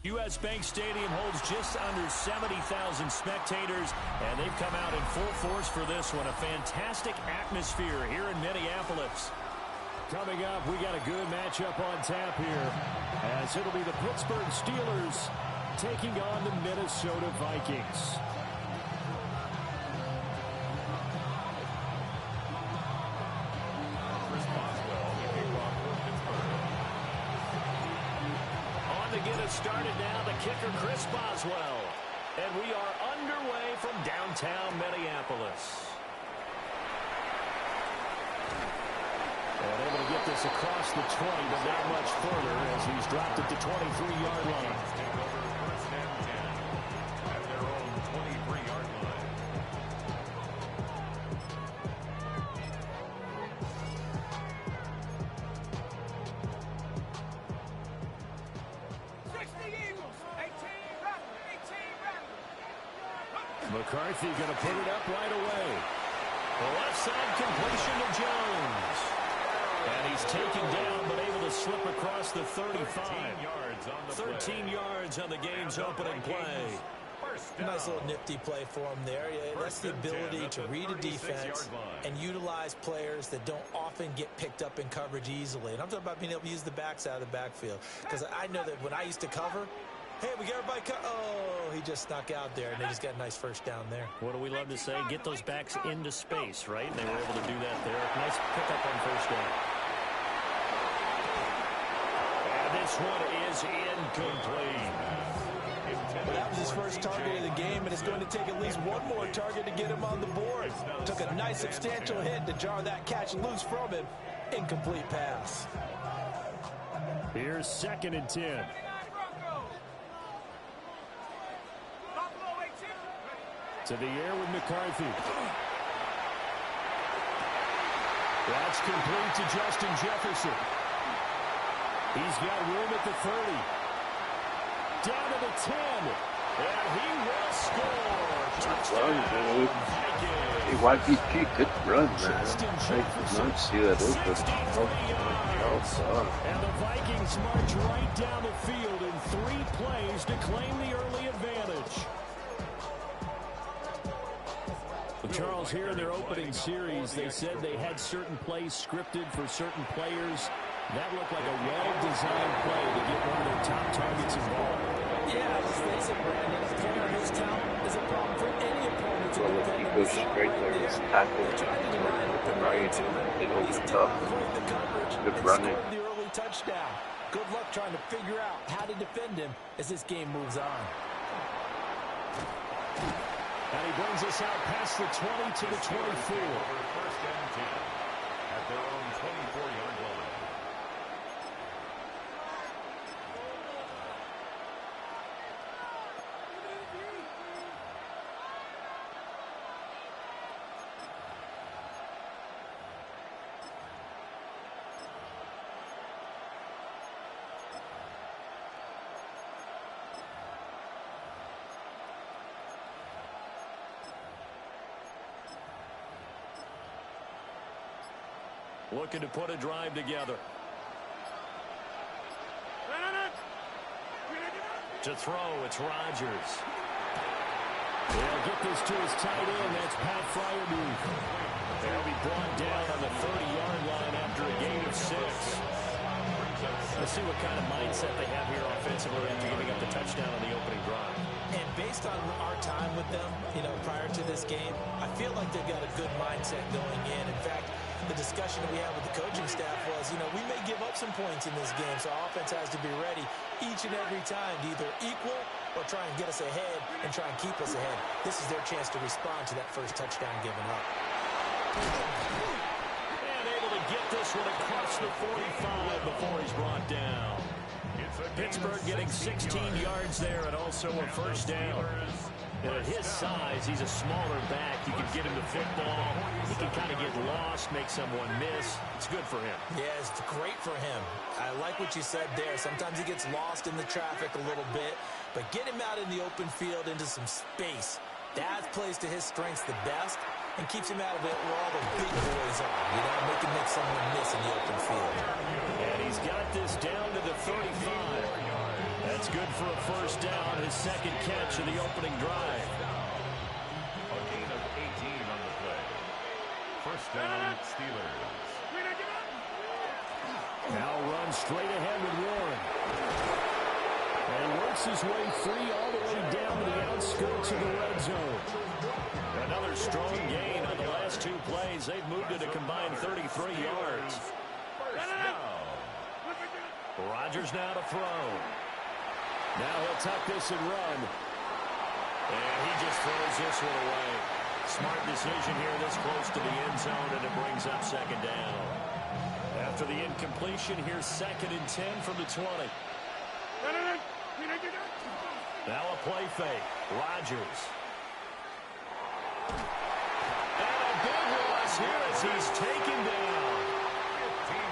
U.S. Bank Stadium holds just under 70,000 spectators, and they've come out in full force for this one. A fantastic atmosphere here in Minneapolis. Coming up, we got a good matchup on tap here, as it'll be the Pittsburgh Steelers taking on the Minnesota Vikings. Get us started now, the kicker, Chris Boswell. And we are underway from downtown Minneapolis. And able to get this across the 20, but not much further as he's dropped it to 23-yard line. At their own 23-yard line. McCarthy going to put it up right away. The left side completion to Jones. And he's taken down, but able to slip across the 35. 13 yards on the game's opening play. Nice little nifty play for him there. Yeah, that's the ability to read a defense and utilize players that don't often get picked up in coverage easily. And I'm talking about being able to use the backs out of the backfield. Because I know that when I used to cover, hey, we got everybody oh, he just snuck out there, and they just got a nice first down there. What do we love to say? Get those backs into space, right? And they were able to do that there. Nice pickup on first down. And this one is incomplete. Well, that was his first target of the game, and it's going to take at least one more target to get him on the board. Took a nice substantial hit to jar that catch loose from him. Incomplete pass. Here's 2nd and 10. To the air with McCarthy. That's complete to Justin Jefferson. He's got room at the 30. Down to the 10. And he will score. Touchdown. Hey, YPG, good run, man. I did not see that open. And the Vikings march right down the field in 3 plays to claim the early advantage. Charles, here in their opening series, they said they had certain plays scripted for certain players. That looked like a well-designed play to get one of their top targets involved. Yeah, let's face it, Brandon. A player of his talent is a problem for any opponent to defend. He goes straight there, he's tackled. It opens up. Good running. The early touchdown. Good luck trying to figure out how to defend him as this game moves on. And he brings us out past the 20 to the 24. First and 10 at their own 24-yard line. Looking to put a drive together. To throw, it's Rodgers. They'll get this to his tight end. That's Pat Freiermuth. They'll be brought down on the 30-yard line after a gain of 6. Let's see what kind of mindset they have here offensively after giving up the touchdown on the opening drive. And based on our time with them, prior to this game, I feel like they've got a good mindset going in. In fact, the discussion that we had with the coaching staff was, we may give up some points in this game, so our offense has to be ready each and every time to either equal or try and get us ahead and try and keep us ahead. This is their chance to respond to that first touchdown given up. And able to get this one across the 45 before he's brought down. Pittsburgh getting 16 yards there and also a first down. And at his size, he's a smaller back. You can get him the football. He can kind of get lost, make someone miss. It's good for him. Yeah, it's great for him. I like what you said there. Sometimes he gets lost in the traffic a little bit, but get him out in the open field into some space. That plays to his strengths the best and keeps him out of it where all the big boys are. Make him make someone miss in the open field. And he's got this down to the 35. That's good for a first down, his second catch of the opening drive. A gain of 18 on the play. First down, Steelers. Now runs straight ahead with Warren. And he works his way free all the way down to the outskirts of the red zone. Another strong gain on the last two plays. They've moved it a combined 33 yards. Rodgers now to throw. Now he'll tuck this and run. And he just throws this one away. Smart decision here this close to the end zone, and it brings up second down. After the incompletion, here's 2nd and 10 from the 20. Now a play fake. Rodgers. And a big loss here as he's taken down.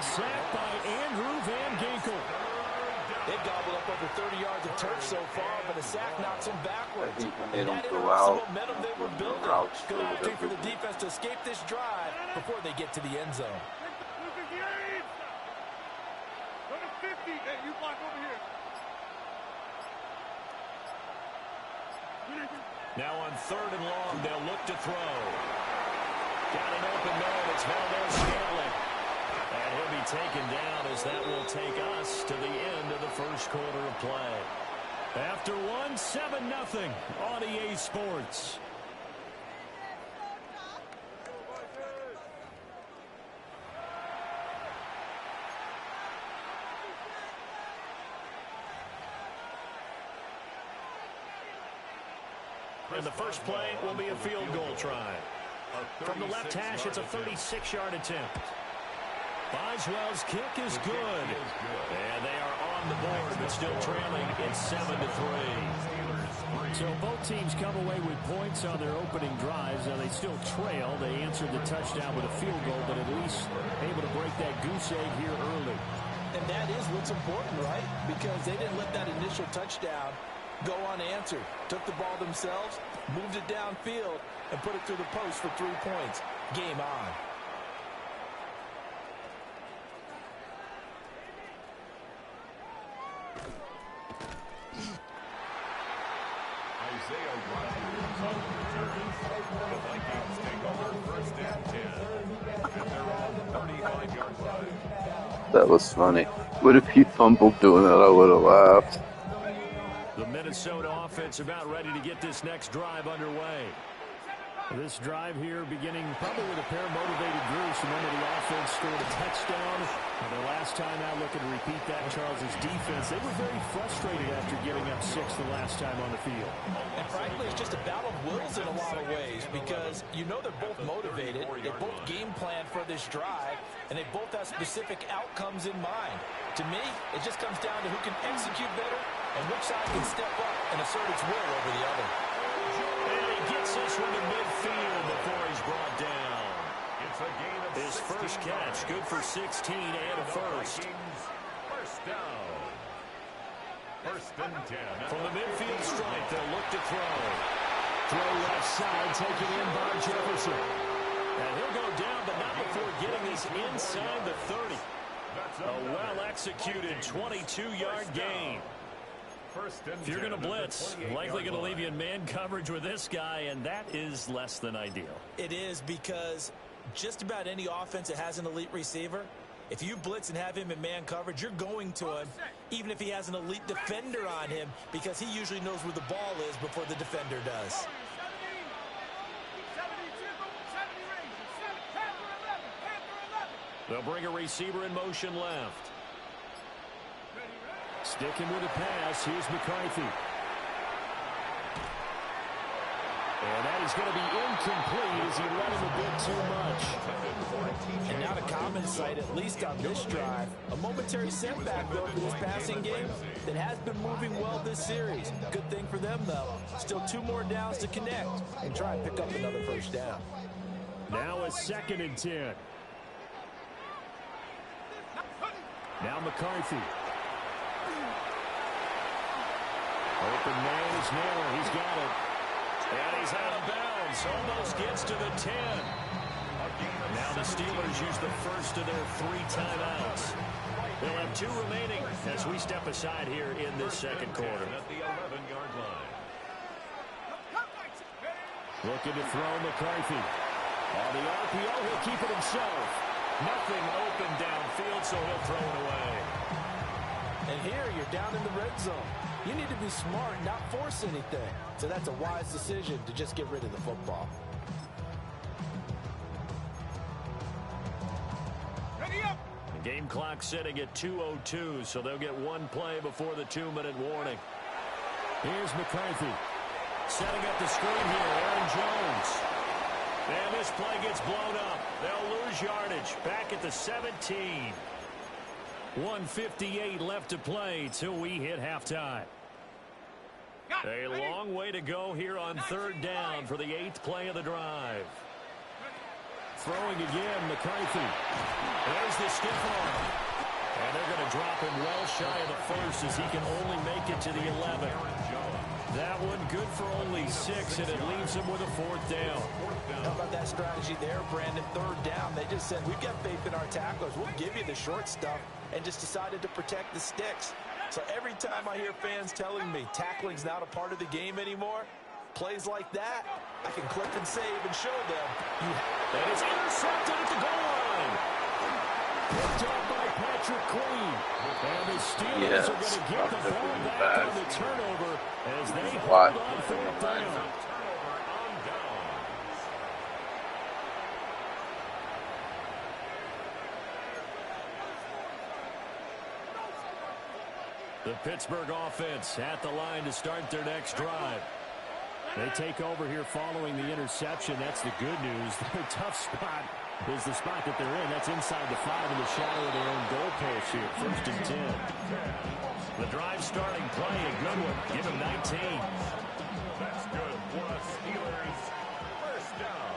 Sacked by Andrew Van Ginkel. They've gobbled up over 30 yards of turf so far, but a sack knocks them backwards. They don't That go interrupts the out. momentum they were building. Routes Good straight opportunity up. for the defense to escape this drive before they get to the end zone. Now on 3rd and long, they'll look to throw. Got an open man. It's Valdez-Scantling. And he'll be taken down as that will take us to the end of the first quarter of play. After one, 7-0 on EA Sports. And the first play will be a field goal try. From the left hash, it's a 36-yard attempt. Boswell's kick is good. And they are on the board, but still trailing. It's 7-3. So both teams come away with points on their opening drives. Now they still trail. They answered the touchdown with a field goal, but at least able to break that goose egg here early. And that is what's important, right? Because they didn't let that initial touchdown go unanswered. Took the ball themselves, moved it downfield, and put it through the post for 3 points. Game on. Isaiah Rodgers on the return. The Vikings take over 1st and 10 at their own 35-yard line. That was funny. What if he fumbled doing that? I would have laughed. The Minnesota offense about ready to get this next drive underway. This drive here beginning probably with a pair of motivated groups. Remember, the offense scored a touchdown. And their last time out looking to repeat that, Charles' defense. They were very frustrated after giving up 6 the last time on the field. And frankly, it's just a battle of wills in a lot of ways because you know they're both motivated. They both game plan for this drive, and they both have specific outcomes in mind. To me, it just comes down to who can execute better and which side can step up and assert its will over the other. And he gets this one to midfield before he's brought down. It's a gain of His first catch, good for 16 and a first. First down. 1st and 10. From the midfield stripe, they'll look to throw. Throw left side, taken in by Jefferson. And he'll go down, but not before getting this inside the 30. A well-executed 22-yard gain. If you're going to blitz, likely going to leave you in man coverage with this guy, and that is less than ideal. It is because just about any offense that has an elite receiver, if you blitz and have him in man coverage, you're going to him, even if he has an elite defender on him, because he usually knows where the ball is before the defender does. They'll bring a receiver in motion left. Sticking with a pass, here's McCarthy. And that is going to be incomplete as he let him a bit too much. And not a common sight, at least on this drive. A momentary setback, though, for this passing game that has been moving well this series. Good thing for them, though. Still 2 more downs to connect and try and pick up another first down. Now a 2nd and 10. Now McCarthy. Open man is Naylor. He's got it. And he's out of bounds. Almost gets to the 10. Now the Steelers use the first of their 3 timeouts. They'll have 2 remaining as we step aside here in this second quarter. At the 11-yard line. Looking to throw McCarthy. On the RPO, he'll keep it himself. Nothing open downfield, so he'll throw it away. And here you're down in the red zone. You need to be smart, not force anything. So that's a wise decision to just get rid of the football. The game clock sitting at 2:02, so they'll get 1 play before the 2-minute warning. Here's McCarthy. Setting up the screen here, Aaron Jones. And this play gets blown up. They'll lose yardage. Back at the 17. 1:58 left to play till we hit halftime. A long way to go here on 3rd down for the 8th play of the drive. Throwing again, McCarthy. There's the stiff arm. And they're going to drop him well shy of the first as he can only make it to the 11. That one good for only 6, and it leaves him with a 4th down. How about that strategy there, Brandon? 3rd down. They just said, we've got faith in our tacklers. We'll give you the short stuff, and just decided to protect the sticks. So every time I hear fans telling me tackling's not a part of the game anymore, plays like that, I can click and save and show them. And it's intercepted at the goal line. Picked up by Patrick Queen. And the Steelers are going to get the ball back on the turnover as they hold on 4th down. The Pittsburgh offense at the line to start their next drive. They take over here following the interception. That's the good news. Their tough spot is the spot that they're in. That's inside the 5 in the shadow of their own goalpost here. 1st and 10. The drive starting play, a good one. Give him 19. That's good for the Steelers. 1st down.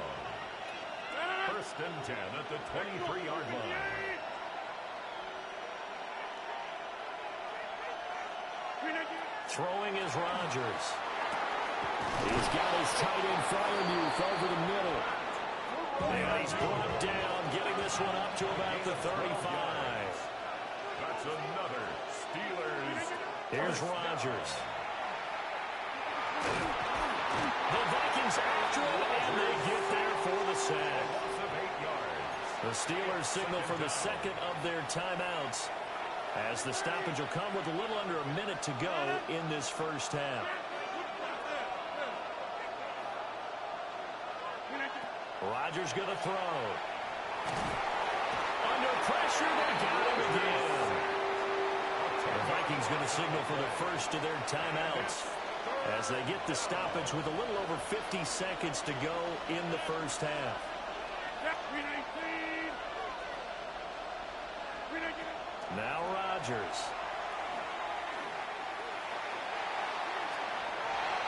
1st and 10 at the 23-yard line. Throwing is Rodgers. He's got his tight end Fryermuth over the middle. And he's brought down, getting this one up to about the 35. That's another Steelers. Here's Rodgers. The Vikings after him, and they get there for the sack. Loss of 8 yards. The Steelers signal for the 2nd of their timeouts, as the stoppage will come with a little under a minute to go in this 1st half. Rodgers going to throw. Under pressure, they got him again. The Vikings going to signal for the 1st of their timeouts as they get the stoppage with a little over 50 seconds to go in the 1st half. Now Rodgers.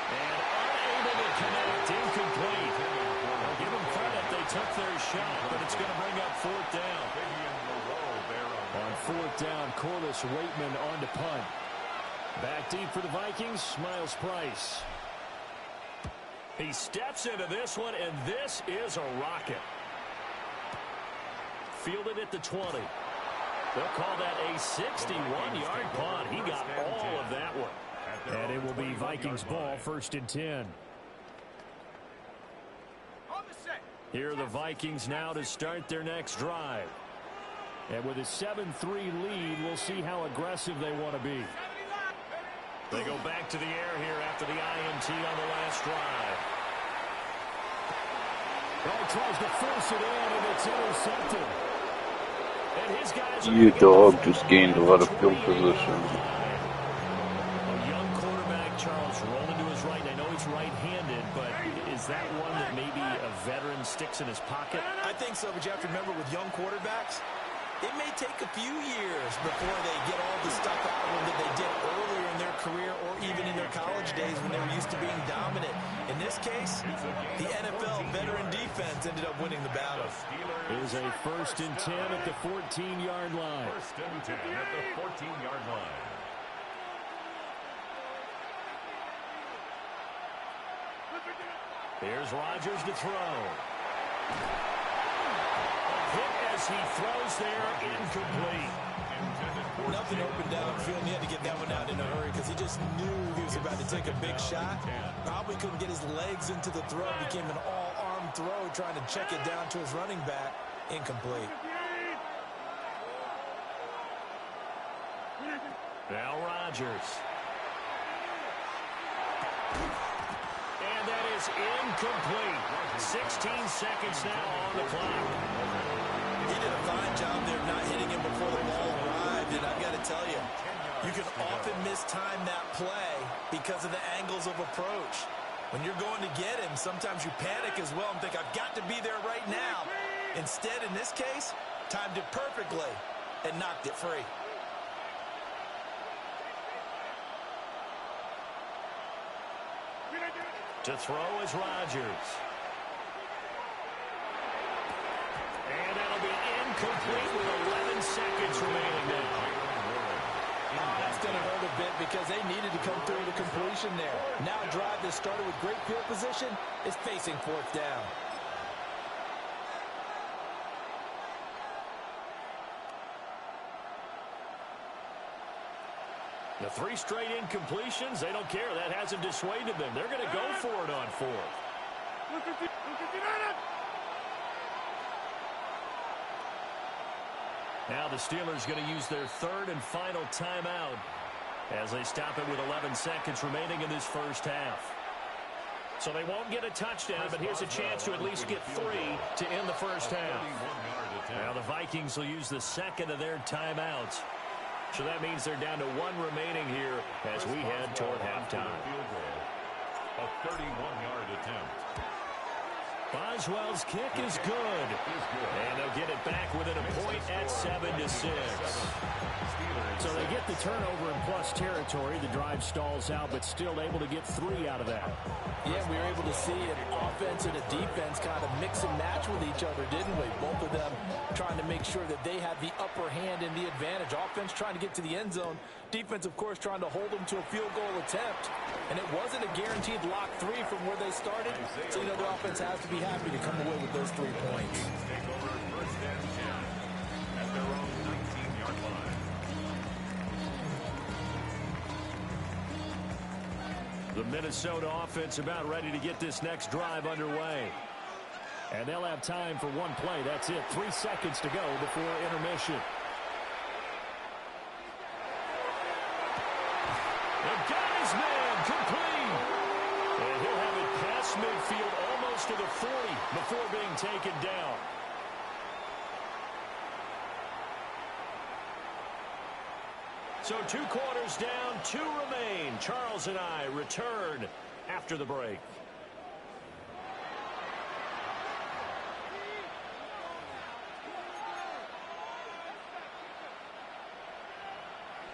And unable to connect, incomplete. I'll give them credit, they took their shot, but it's going to bring up 4th down. On 4th down, Corliss Waitman on to punt. Back deep for the Vikings, Miles Price. He steps into this one, and this is a rocket. Fielded at the 20. They'll call that a 61-yard punt. He got all of that one. And it will be Vikings ball, 1st and 10. Here are the Vikings now to start their next drive. And with a 7-3 lead, we'll see how aggressive they want to be. They go back to the air here after the INT on the last drive. Ball tries to force it in, and it's intercepted. And his guys You dog just gained a lot of field position. A young quarterback, Charles, rolling to his right. I know he's right-handed, but is that one that maybe a veteran sticks in his pocket? I think so, but you have to remember with young quarterbacks, it may take a few years before they get all the stuff out of them that they did earlier in their career or even in their college days when they were used to being dominant. In this case, the NFL veteran defense ended up winning the battle. Here's a 1st and 10 at the 14-yard line. 1st and 10 at the 14-yard line. Here's Rodgers to throw. as he throws there, incomplete. Nothing open downfield. He had to get that one out in a hurry because he just knew he was about to take a big shot. Probably couldn't get his legs into the throw. Became an all-arm throw trying to check it down to his running back. Incomplete. Now Rodgers. And that is incomplete. 16 seconds now on the clock. He did a fine job there not hitting him before the ball arrived, and I've got to tell you, you can often mistime that play because of the angles of approach. When you're going to get him, sometimes you panic as well and think, I've got to be there right now. Instead, in this case, timed it perfectly and knocked it free. To throw is Rodgers. And that'll be incomplete with 11 seconds remaining now. That's going to hurt a bit because they needed to come through the completion there. Now a drive that started with great field position is facing fourth down. The 3 straight incompletions, they don't care. That hasn't dissuaded them. They're going to go for it on 4th. Now the Steelers going to use their 3rd and final timeout as they stop it with 11 seconds remaining in this first half. So they won't get a touchdown, but here's a chance to at least get 3 to end the first half. Now the Vikings will use the 2nd of their timeouts. So that means they're down to 1 remaining here as we head toward halftime. A 31-yard attempt. Boswell's kick is good. And they'll get it back within a point at 7-6. So they get the turnover in plus territory. The drive stalls out, but still able to get 3 out of that. Yeah, we were able to see an offense and a defense kind of mix and match with each other, didn't we? Both of them trying to make sure that they had the upper hand and the advantage. Offense trying to get to the end zone. Defense, of course, trying to hold them to a field goal attempt. And it wasn't a guaranteed lock 3 from where they started. So, you know, the offense has to be happy to come away with those 3 points. Take over first and 10 at their own 19-yard line. The Minnesota offense about ready to get this next drive underway. And they'll have time for 1 play. That's it. 3 seconds to go before intermission. The guy's man complete. And he'll have it past midfield almost to the 40 before being taken down. So 2 quarters down, 2 remain. Charles and I return after the break.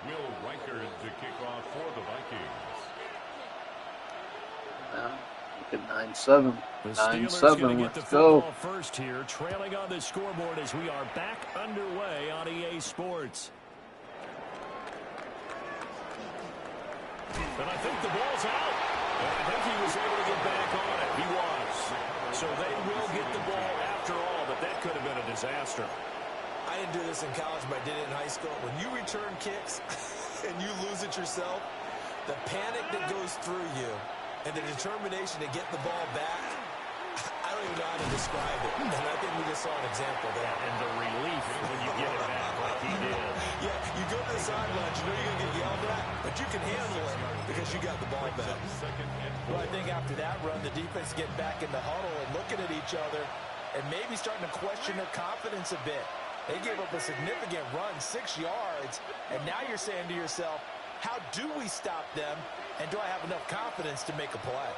Will Reichard to kick off for the Vikings. Look at 9-7. 9-7, let's go. First here, trailing on the scoreboard as we are back underway on EA Sports. And I think the ball's out. And I think he was able to get back on it. He was. So they will get the ball after all, but that could have been a disaster. I didn't do this in college, but I did it in high school. When you return kicks and you lose it yourself, the panic that goes through you and the determination to get the ball back, I don't even know how to describe it. And I think we just saw an example there. And the relief when you get it back like he did. Yeah, you go to the sidelines, you know you're going to get yelled at, but you can handle it because you got the ball back. Well, I think after that run, the defense get back in the huddle and looking at each other and maybe starting to question their confidence a bit. They gave up a significant run, 6 yards, and now you're saying to yourself, how do we stop them, and do I have enough confidence to make a play?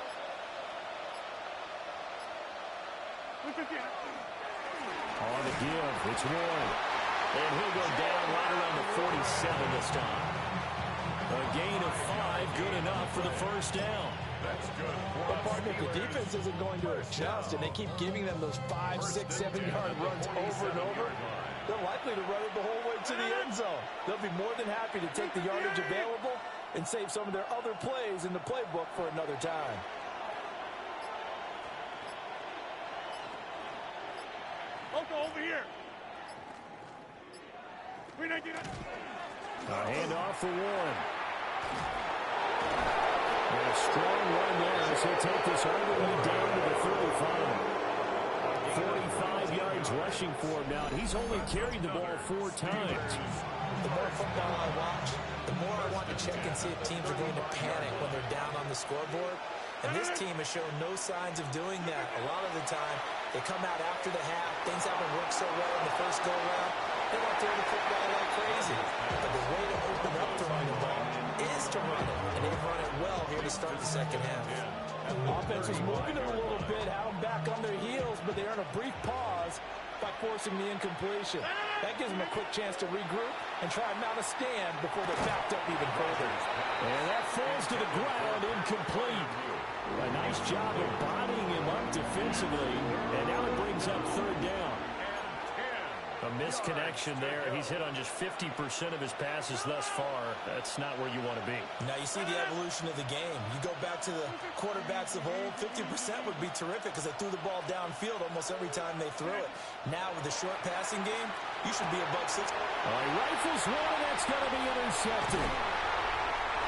On the give, it's Ward. And he'll go down right around the 47 this time. A gain of 5, good enough for the first down. That's good. But, partner, if the defense isn't going to adjust and they keep giving them those 5, 6, 7-yard runs over and over, they're likely to run it the whole way to the end zone. They'll be more than happy to take the yardage available and save some of their other plays in the playbook for another time. Over here. Handoff for Warren. And a strong run there as he'll take this all the way down to the 35. 45 yards rushing for him now. He's only carried the ball 4 times. The more football I watch, the more I want to check and see if teams are going to panic when they're down on the scoreboard. And this team has shown no signs of doing that. A lot of the time, they come out after the half. Things haven't worked so well in the first go-around. They want to throw the football like crazy. But the way to open up to run the ball is to run it. And they've run it well here to start the second half. Offense was moving it a little bit, had them back on their heels, but they earn a brief pause by forcing the incompletion. That gives them a quick chance to regroup and try and mount a stand before they're backed up even further. And that falls to the ground, incomplete. A nice job of bodying him up defensively, and now it brings up 3rd down. A misconnection there. He's hit on just 50% of his passes thus far. That's not where you want to be. Now you see the evolution of the game. You go back to the quarterbacks of old, 50% would be terrific because they threw the ball downfield almost every time they threw it. Now with the short passing game, you should be above 6. He rifles one, that's going to be intercepted.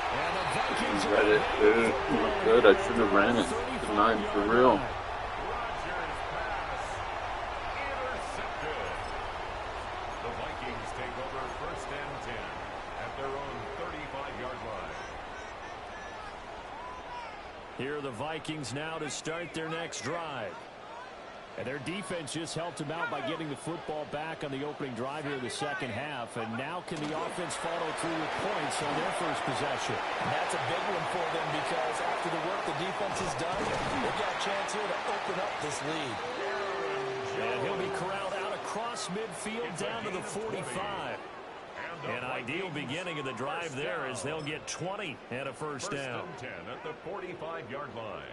And the Vikings Read it, dude. Good. I should have ran it. 9 for real. Here are the Vikings now to start their next drive. And their defense just helped them out by getting the football back on the opening drive here in the second half. And now can the offense follow through with points on their first possession? And that's a big one for them because after the work the defense has done, they've got a chance here to open up this lead. And he'll be corralled out across midfield down to the 45. An ideal beginning of the drive there as they'll get 20 and a first down. 10 at the 45-yard line.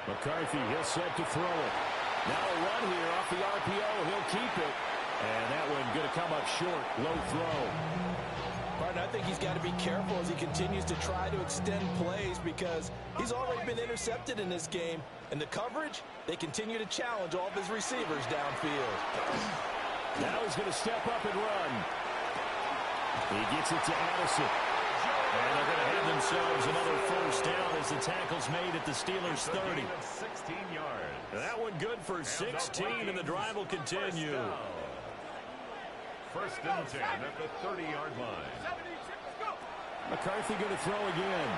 McCarthy, he'll set to throw it. Now a run here off the RPO. He'll keep it. And that one going to come up short. Low throw. Martin, I think he's got to be careful as he continues to try to extend plays because he's already been intercepted in this game. And the coverage, they continue to challenge all of his receivers downfield. Now he's going to step up and run. He gets it to Addison. And they're going to have themselves another first down as the tackle's made at the Steelers' 30. 16 yards. That one good for 16, and the drive will continue. First and 10 at the 30-yard line. McCarthy going to throw again.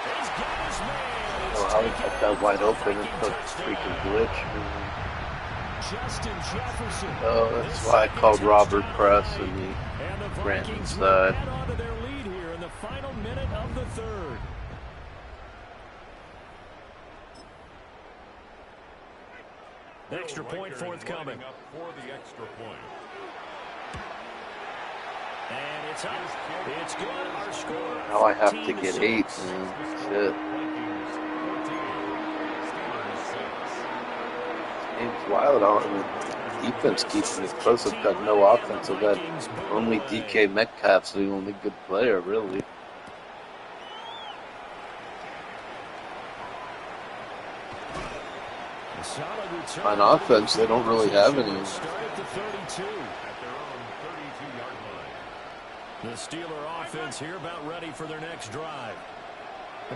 He's got his man. Oh, how he kept that wide open and took freaking glitch. Justin Jefferson. Oh, that's why I called Robert Press and he ran inside. Onto their lead here in the final minute of the third. Extra point forthcoming. Up for the extra point. And it's up. It's good. Our score. Now I have to get 8, man. Shit. Game's wild on defense keeping it close. I've got no offense. I've got only DK Metcalf's the only good player, really. On offense, they don't really have any. The Steeler offense here about ready for their next drive.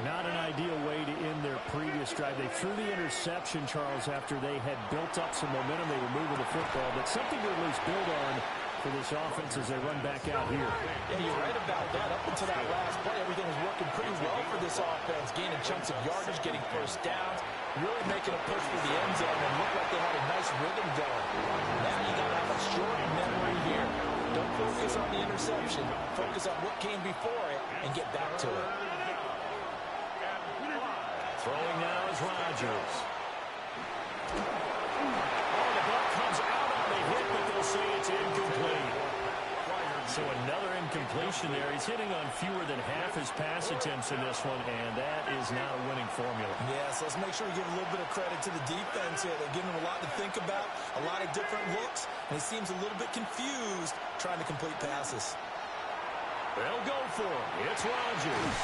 Not an ideal way to end their previous drive. They threw the interception, Charles, after they had built up some momentum. They were moving the football, but something to at least build on for this offense as they run back out here. Yeah, you're right about that. Up until that last play, everything was working pretty well for this offense. Gaining chunks of yardage, getting first downs, really making a push for the end zone, and looked like they had a nice rhythm going. Now you got to have a short memory here. Don't focus on the interception. Focus on what came before it and get back to it. Throwing now is Rodgers. Oh, the ball comes out on the hit, but they'll say it's incomplete. So another incompletion there. He's hitting on fewer than half of his pass attempts in this one, and that is not a winning formula. Yeah, so let's make sure we give a little bit of credit to the defense here. They're giving him a lot to think about, a lot of different looks, and he seems a little bit confused trying to complete passes. They'll go for it. It's Rodgers.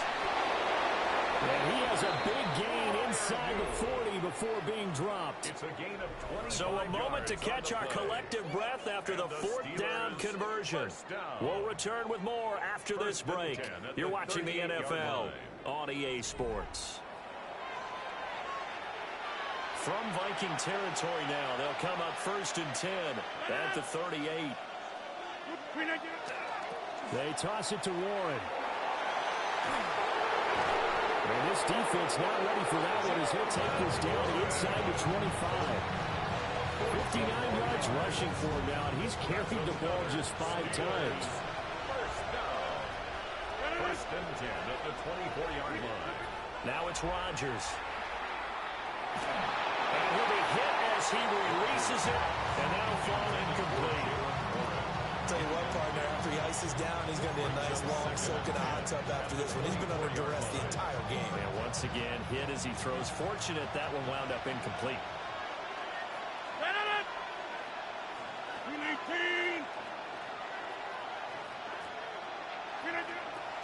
And he has a big gain inside the 40 before being dropped. It's a gain of 25 So a moment to catch our collective breath after the fourth down conversion. We'll return with more after this break. You're watching the NFL on EA Sports. From Viking territory now, they'll come up 1st and 10 at the 38. They toss it to Warren. And this defense not ready for that one as he'll take this down inside the 25. 59 yards rushing for him now, and he's carried the ball just 5 times. First and 10 at the 24-yard line. Now it's Rodgers. And he'll be hit as he releases it, and that'll fall incomplete. Tell you what, partner, after he ices down, he's going to be a nice long soak in a hot tub after this one. He's been under duress the entire game. And once again, hit as he throws. Fortunate that one wound up incomplete.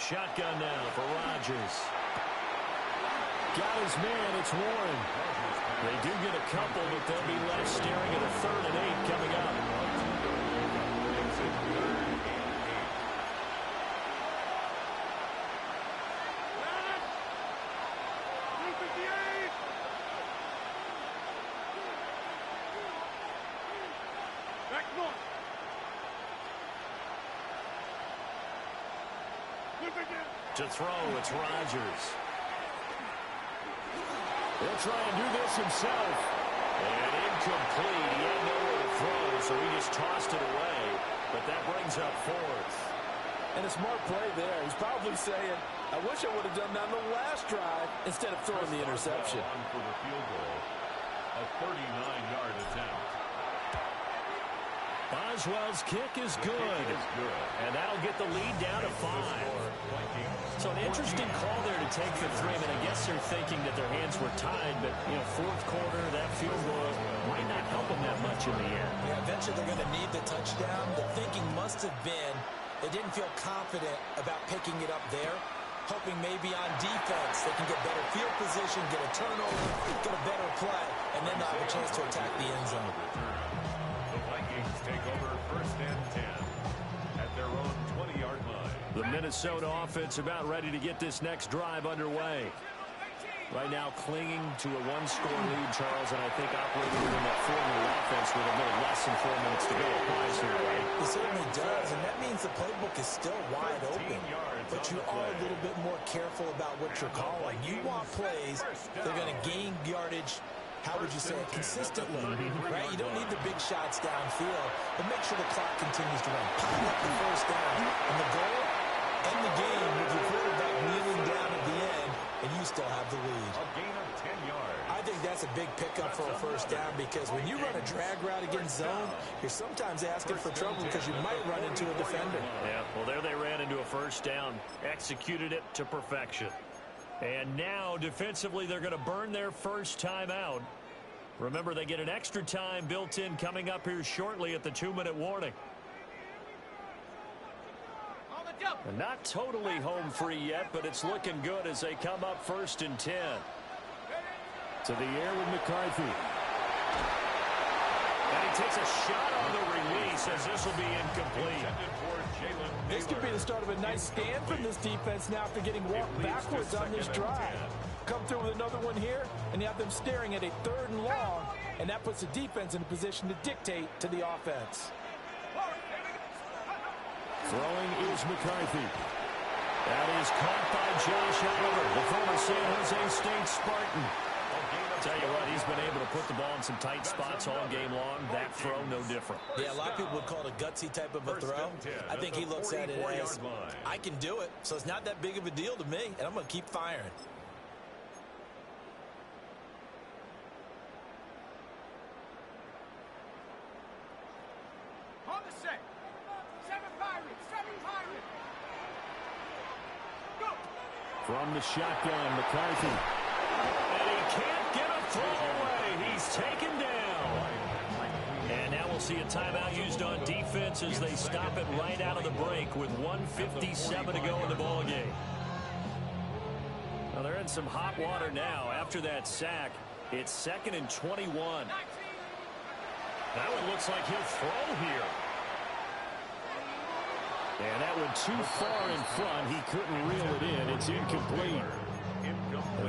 Shotgun now for Rodgers. Got his man, it's Warren. They do get a couple, but they'll be left staring at a 3rd and 8 coming up. To throw, it's Rodgers. He'll try and do this himself. And incomplete. He had nowhere to throw, so he just tossed it away. But that brings up 4th. And a smart play there. He's probably saying, I wish I would have done that on the last drive instead of throwing the interception. For the field goal, a 39-yard attempt. Boswell's kick is good. And that'll get the lead down to 5. So an interesting call there to take the 3. I mean, I guess they're thinking that their hands were tied, but, 4th quarter, that field goal might not help them that much in the end. Yeah, eventually they're going to need the touchdown. The thinking must have been they didn't feel confident about picking it up there, hoping maybe on defense they can get better field position, get a turnover, get a better play, and then they'll have a chance to attack the end zone. The Vikings take over 1st and 10 at their own 20-yard line. The Minnesota offense about ready to get this next drive underway. Right now clinging to a 1-score lead, Charles, and I think operating within that 4-minute offense with a little less than 4 minutes to go applies here, right? It certainly does, and that means the playbook is still wide open. But you are a little bit more careful about what you're calling. You want plays that are going to gain yardage, how would you say it, consistently, right? You don't need the big shots downfield, but make sure the clock continues to run. Pile up the 1st down, and the goal, end the game with your quarterback kneeling down at the end, and you still have the lead. A gain of 10 yards. I think that's a big pickup for a 1st down because when you run a drag route against zone, you're sometimes asking for trouble because you might run into a defender. Yeah, well, there they ran into a 1st down, executed it to perfection. And now, defensively, they're going to burn their first time out. Remember, they get an extra time built in coming up here shortly at the 2-minute warning. And not totally home free yet, but it's looking good as they come up 1st and 10. To the air with McCarthy. And he takes a shot on the release as this will be incomplete. This could be the start of a nice stand from this defense now after getting walked backwards on this drive. Come through with another one here, and you have them staring at a 3rd and long, and that puts the defense in a position to dictate to the offense. Throwing is McCarthy. That is caught by Josh Oliver, the former San Jose State Spartan. Tell you what, he's been able to put the ball in some tight spots all game long. That throw, no different. Yeah, a lot of people would call it a gutsy type of a throw. I think he looks at it as, I can do it, so it's not that big of a deal to me, and I'm going to keep firing. On the set. 7 Pirates. 7 Pirates. Go. From the shotgun, McCarthy. And he can't get a throw away. He's taken down. And now we'll see a timeout used on defense as they stop it right out of the break with 1:57 to go in the ballgame. Well, they're in some hot water now. After that sack, it's 2nd and 21. That one looks like he'll throw here. And that went too far in front. He couldn't reel it in. It's incomplete.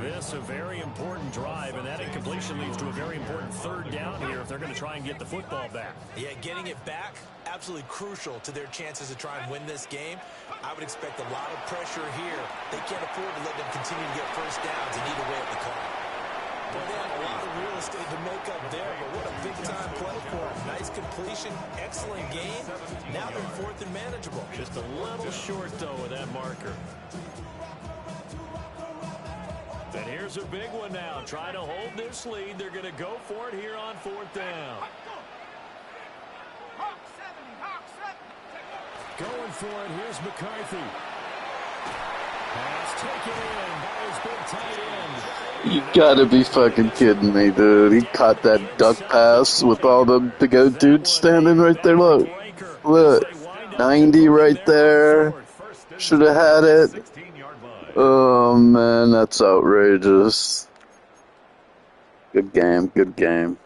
This a very important drive, and that incompletion leads to a very important 3rd down here if they're going to try and get the football back. Yeah, getting it back, absolutely crucial to their chances to try and win this game. I would expect a lot of pressure here. They can't afford to let them continue to get first downs and eat away at the clock. Well, they have a lot of real estate to make up there, but what a big-time play for them. Nice completion, excellent game. Now they're 4th and manageable. Just a little short, though, with that marker. And here's a big one now. Trying to hold this lead. They're going to go for it here on 4th down. Going for it. Here's McCarthy. Pass taken in by his big tight end. You gotta be fucking kidding me, dude. He caught that duck pass with all the big old dudes standing right there. Look. Look. 90 right there. Should have had it. Oh, man, that's outrageous. Good game, good game.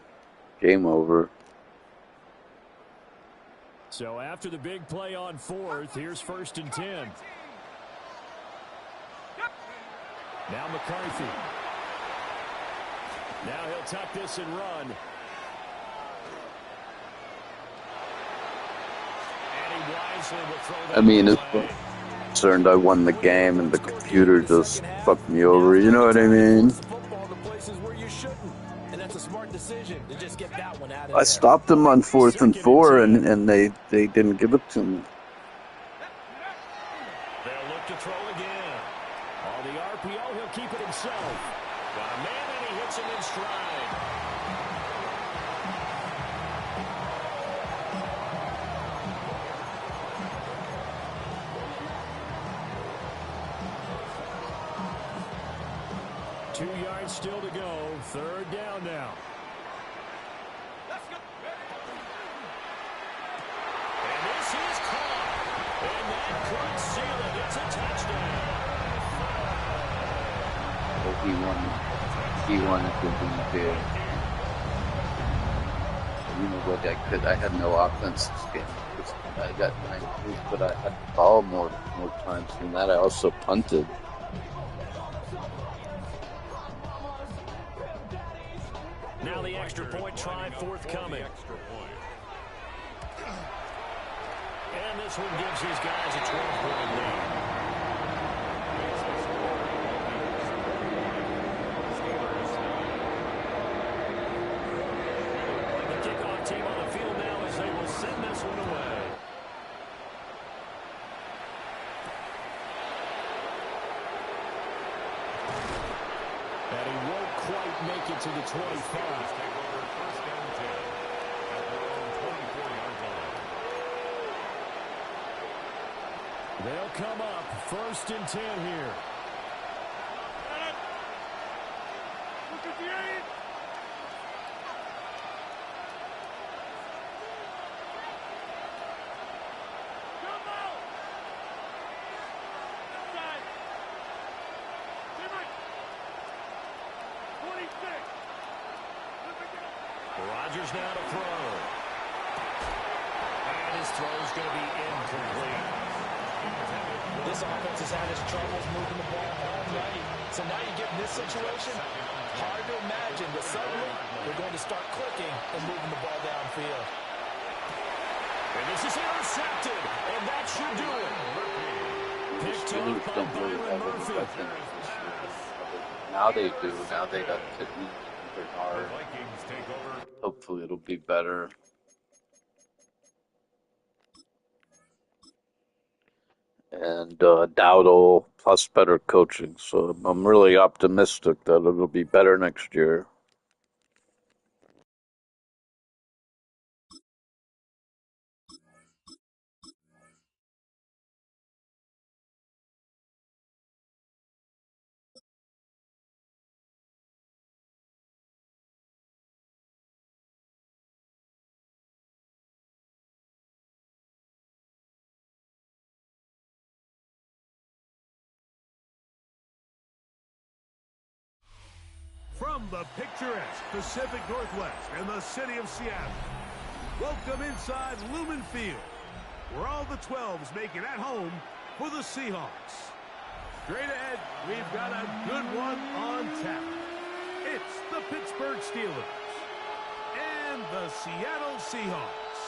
Game over. So after the big play on 4th, here's 1st and 10. Now McCarthy. Now he'll tuck this and run. And he wisely will throw that. I mean, it's concerned I won the game and the computer just fucked me over. You know what I mean? I stopped them on 4th and 4, and they didn't give it to me. They'll look to throw again. On the RPO, he'll keep it himself. Got a man, and he hits him in stride. Two yards still to go. 3rd down now. And this is caught. And that could seal it. It's a touchdown. He wanted to be big. You know what? I had no offense this game. I got 9 points, but I had the ball more times than that. I also punted. Now the extra point try forthcoming. And this one gives these guys a 12-point lead. The kickoff team on the field now as they will send this one away. And he won't quite make it to the 25. They'll come up 1st and 10 here. Rodgers now to throw. And his throw's going to be incomplete. This offense has had its troubles moving the ball already. So now you get in this situation, hard to imagine that suddenly they're going to start clicking and moving the ball downfield. And this is intercepted, and that should do it. Picked off by Byron Murphy. Now they do. Now they got to eat hard. Hopefully it'll be better. And Dowdle plus better coaching. So I'm really optimistic that it'll be better next year. From the picturesque Pacific Northwest and the city of Seattle, welcome inside Lumen Field, where all the 12s make it at home for the Seahawks. Straight ahead, we've got a good one on tap. It's the Pittsburgh Steelers and the Seattle Seahawks.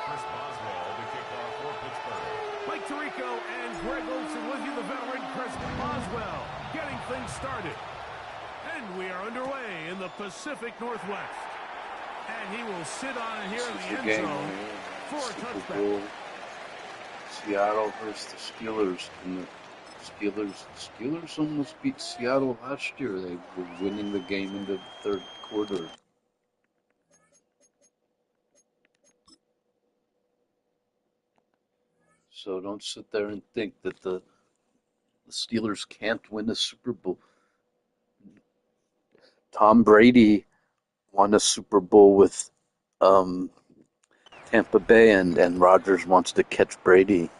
Chris Boswell to kick off for Pittsburgh. Mike Tirico and Greg Olsen with you, the veteran Chris Boswell, getting things started. And we are underway in the Pacific Northwest. And he will sit on it here in the end zone for a touchback. Seattle versus the Steelers. And the Steelers almost beat Seattle last year. They were winning the game in the third quarter. So don't sit there and think that the Steelers can't win a Super Bowl. Tom Brady won a Super Bowl with Tampa Bay, and Rodgers wants to catch Brady.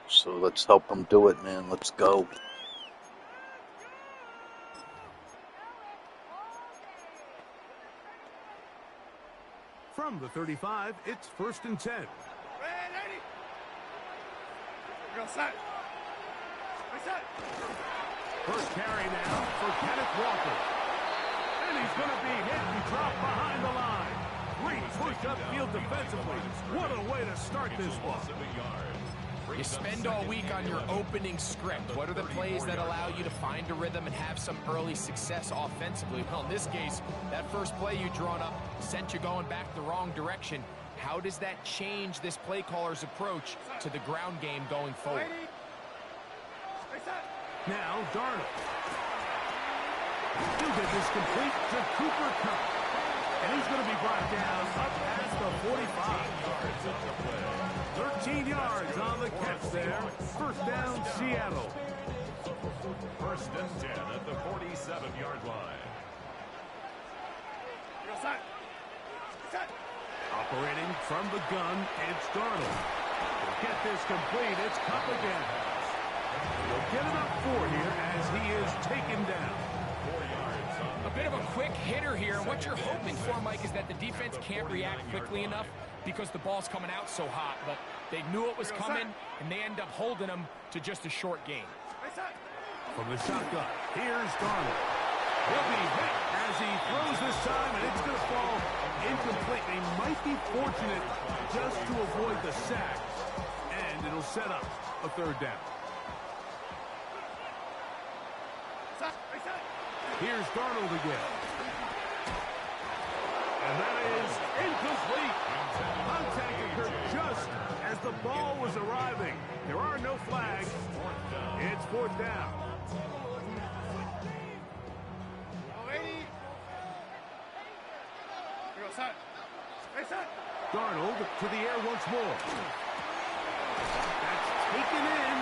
So let's help him do it, man. Let's go. From the 35, it's 1st and 10. First carry now for Kenneth Walker. And he's going to be hit and dropped behind the line. Great push upfield defensively. What a way to start this one. You spend all week on your opening script. What are the plays that allow you to find a rhythm and have some early success offensively? Well, in this case, that first play you drawn up sent you going back the wrong direction. How does that change this play caller's approach to the ground game going forward? Now, Darnold. He'll get this complete to Cooper Kupp. And he's going to be brought down up past the 45. 13 yards on the catch there. First down, Seattle. 1st and 10 at the 47-yard line. Operating from the gun, it's Darnold. He'll get this complete. It's Kupp again. He'll get it up 4 here as he is taken down. A bit of a quick hitter here, and what you're hoping for, Mike, is that the defense can't react quickly enough because the ball's coming out so hot. But they knew it was coming, and they end up holding them to just a short gain. From the shotgun, here's Darnold. He'll be hit as he throws this time, and it's going to fall incomplete. They might be fortunate just to avoid the sack, and it'll set up a 3rd down. Here's Darnold again. And that is incomplete. Contact occurred just as the ball was arriving. There are no flags. It's 4th down. Darnold to the air once more. That's taken in.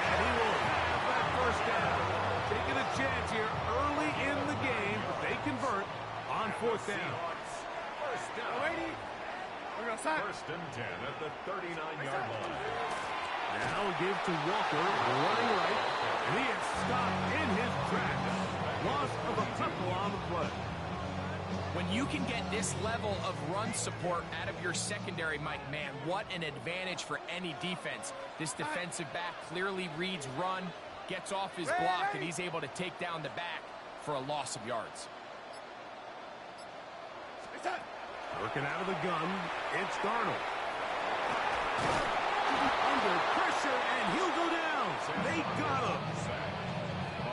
And he will have that 1st down. Taking a chance here early in the game, but they convert on 4th down. 1st and 10 at the 39-yard line. Now give to Walker, running right, and he is stopped in his tracks. Loss of a tackle on the play. When you can get this level of run support out of your secondary, Mike, man, what an advantage for any defense. This defensive back clearly reads run, gets off his block, and he's able to take down the back for a loss of yards. Working out of the gun, it's Darnold. Under pressure, and he'll go down. They got him.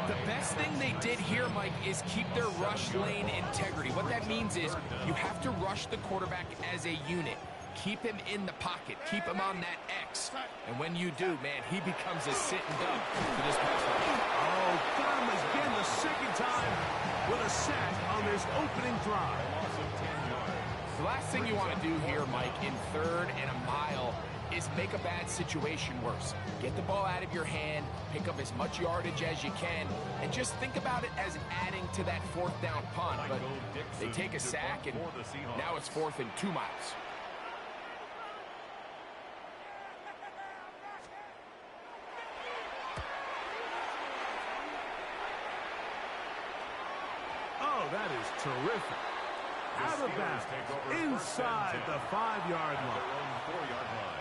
The best thing they did here, Mike, is keep their rush lane integrity. What that means is you have to rush the quarterback as a unit. Keep him in the pocket. Keep him on that X. And when you do, man, he becomes a sitting duck for this pass rush. Oh, got him again the 2nd time with a sack on this opening drive. The last thing you want to do here, Mike, in 3rd and a mile is make a bad situation worse. Get the ball out of your hand, pick up as much yardage as you can, and just think about it as adding to that 4th down punt. But they take a sack, and now it's 4th and 2 miles. Oh, that is terrific. Out of bounds, inside the 5-yard line. Their own 4-yard line.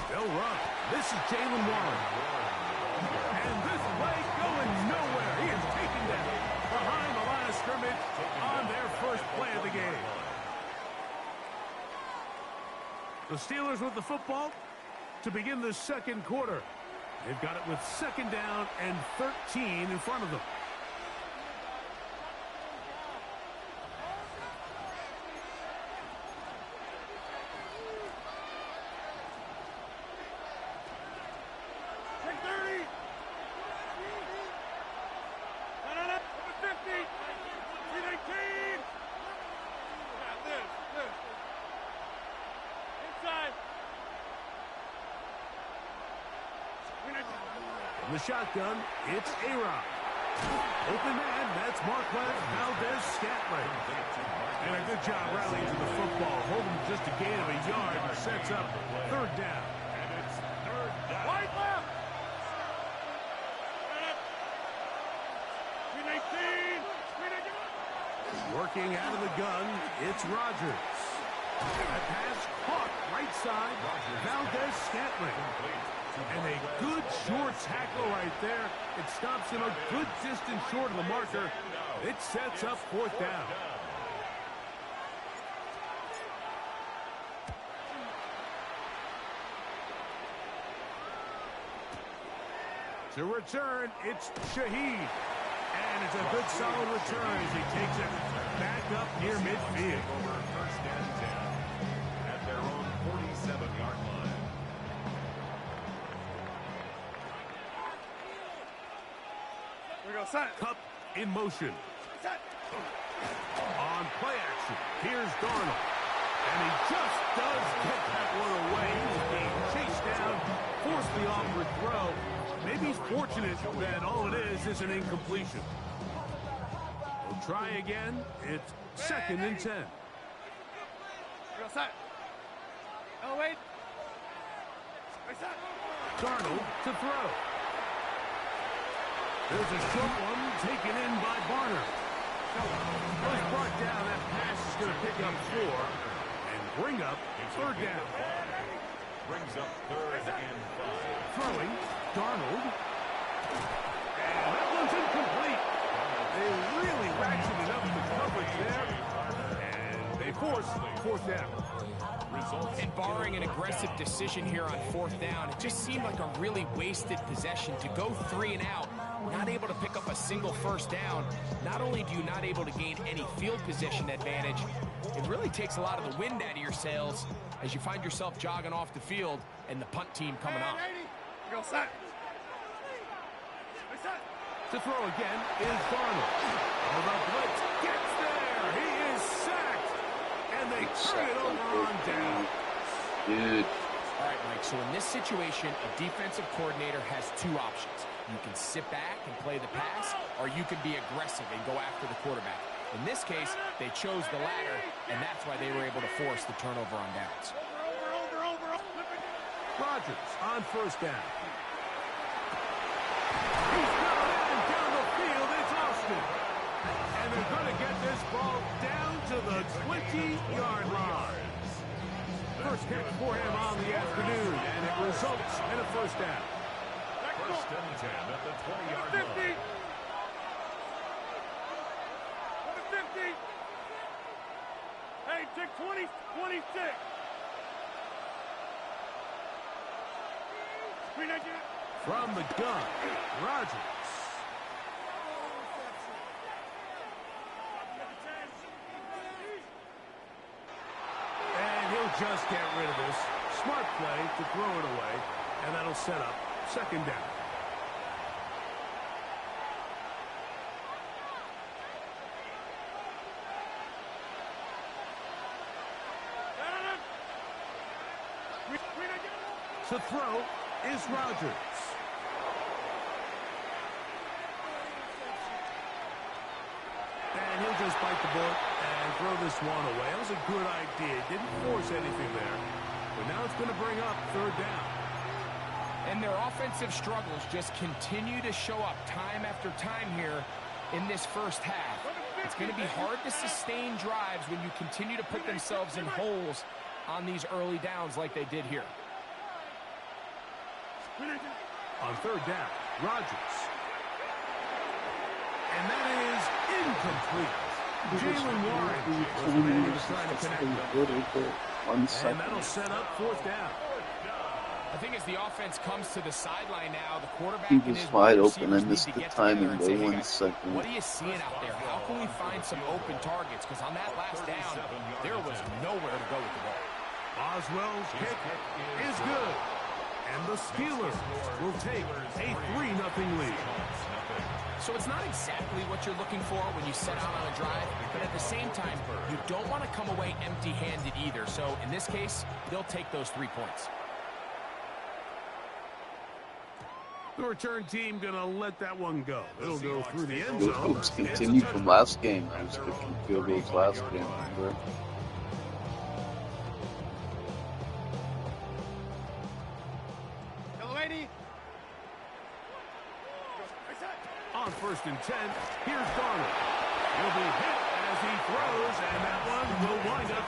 They'll run. This is Jalen Warren. And this play going nowhere. He is taken down behind the line of scrimmage on their first play of the game. The Steelers with the football to begin the second quarter. They've got it with second down and 13 in front of them. In the shotgun, it's Aaron. Open man, that's Marquez Valdez-Scantling. And a good job rallying to the football. Holding just a gain of a yard and sets up third down. And it's third down. Wide left. Working out of the gun, it's Rodgers. That pass caught right side, Valdez-Scantling. And a good short tackle right there. It stops him a good distance short of the marker. It sets up fourth down. To return, it's Shaheed. And it's a good solid return as he takes it back up near midfield. Over first and 10 at their own 47-yard line. Cup in motion. On play action, here's Darnold. And he just does get that one away. He's being chased down, forced the awkward throw. Maybe he's fortunate that all it is an incompletion. We'll try again. It's second and 10. Darnold to throw. There's a short one taken in by Barner. Was brought down. That pass is going to pick up 4 and bring up third down. Brings up third and 5. Throwing, Darnold. And that one's incomplete. They really ratcheted up the coverage there. And they force fourth down. And barring an aggressive decision here on fourth down, it just seemed like a really wasted possession to go 3 and out, not able to pick up a single first down. Not only do you not able to gain any field position advantage, it really takes a lot of the wind out of your sails as you find yourself jogging off the field and the punt team coming on. To throw again is Darnold. Oh, the blitz gets there. He is sacked. And they turn it over on down. Dude. All right, Mike, so in this situation, a defensive coordinator has 2 options. You can sit back and play the pass, or you can be aggressive and go after the quarterback. In this case, they chose the latter, and that's why they were able to force the turnover on downs. Rodgers on first down. He's got it down the field. It's Austin. And they're going to get this ball down to the 20-yard line. First catch for him on the afternoon, and it results in a first down. First and 10 at the 20-yard line. Hey, take 20, 26. From the gun, Rodgers. And he'll just get rid of this. Smart play to throw it away, and that'll set up second down. To throw, is Rodgers. And he'll just bite the bullet and throw this one away. That was a good idea. Didn't force anything there. But now it's going to bring up third down. And their offensive struggles just continue to show up time after time here in this first half. It's going to be hard to sustain drives when you continue to put themselves in holes on these early downs like they did here. On third down, Rodgers. And that is incomplete. Jalen Warren was the man who was trying to connect. And that'll set up fourth down. I think as the offense comes to the sideline now, the quarterback He and was his wide wide open. I receivers missed need to the get timing together and say, by hey 1 guys, second. what are you seeing out there? How can we find some open targets? Because on that last down, there was nowhere to go with the ball. Boswell's kick is good. And the Steelers will take a 3-0 lead. So it's not exactly what you're looking for when you set out on a drive, but at the same time, you don't want to come away empty-handed either. So in this case, they'll take those 3 points. The return team going to let that one go. It'll go through the end zone. Hoops continue from last game. I was kicking field goals last game, remember? On 1st and 10, here's Darnold. He'll be hit as he throws, and that one will wind up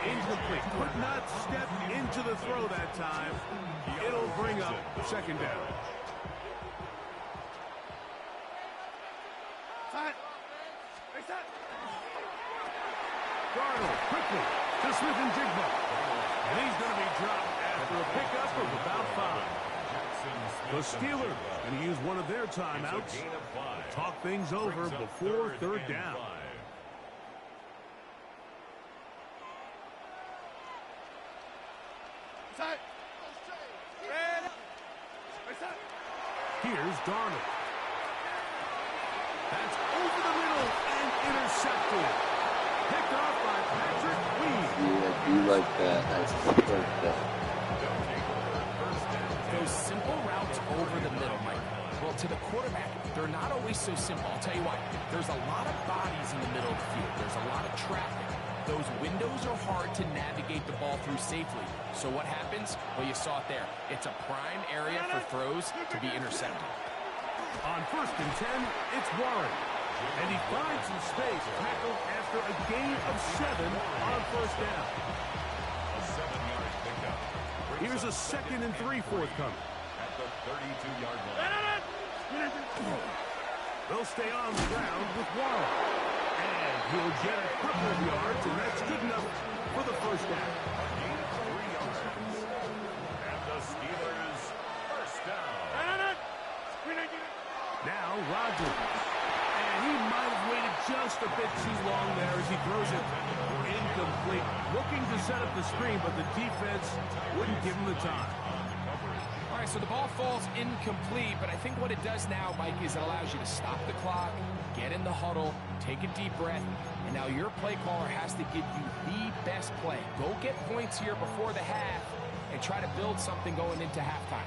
incomplete. Could not step into the throw that time. It'll bring up second down. Darnold quickly to Smith-Njigba. And he's going to be dropped after a pickup of about 5. The Steelers going to use one of their timeouts to talk things over before third down. Here's Darnold. That's over the middle and intercepted. Picked off by Patrick Queen. Yeah, you like that. That's like that. Those simple routes over the middle, Mike. Well, to the quarterback, they're not always so simple. I'll tell you why. There's a lot of bodies in the middle of the field. There's a lot of traffic. Those windows are hard to navigate the ball through safely. So what happens? Well, you saw it there. It's a prime area for throws to be intercepted. On 1st and 10, it's Warren. And he finds some space tackled after a gain of 7 on first down. A 7-yard pickup. Here's a 2nd and 3 forthcoming. At the 32-yard line. They'll stay on the ground with Warren. And he'll get a couple of yards, and that's good enough for the first down. Gain of 3 yards. And the Steelers first down. Now Rodgers. And he might have waited just a bit too long there as he throws it incomplete. Looking to set up the screen, but the defense wouldn't give him the time. All right, so the ball falls incomplete, but I think what it does now, Mike, is it allows you to stop the clock, get in the huddle, take a deep breath, and now your play caller has to give you the best play. Go get points here before the half and try to build something going into halftime.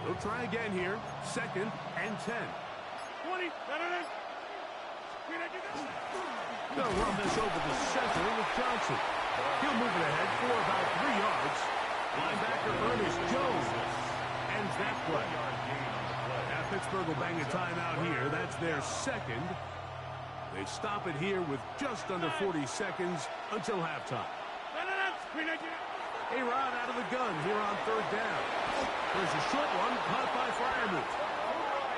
They'll try again here. 2nd and 10. They'll run this over the center with Johnson. He'll move it ahead for about 3 yards. Linebacker Ernest Jones ends that play. Now Pittsburgh will bang a timeout here. That's their 2nd. They stop it here with just under 40 seconds until halftime. Aaron out of the gun here on third down. There's a short one caught by Freiermuth.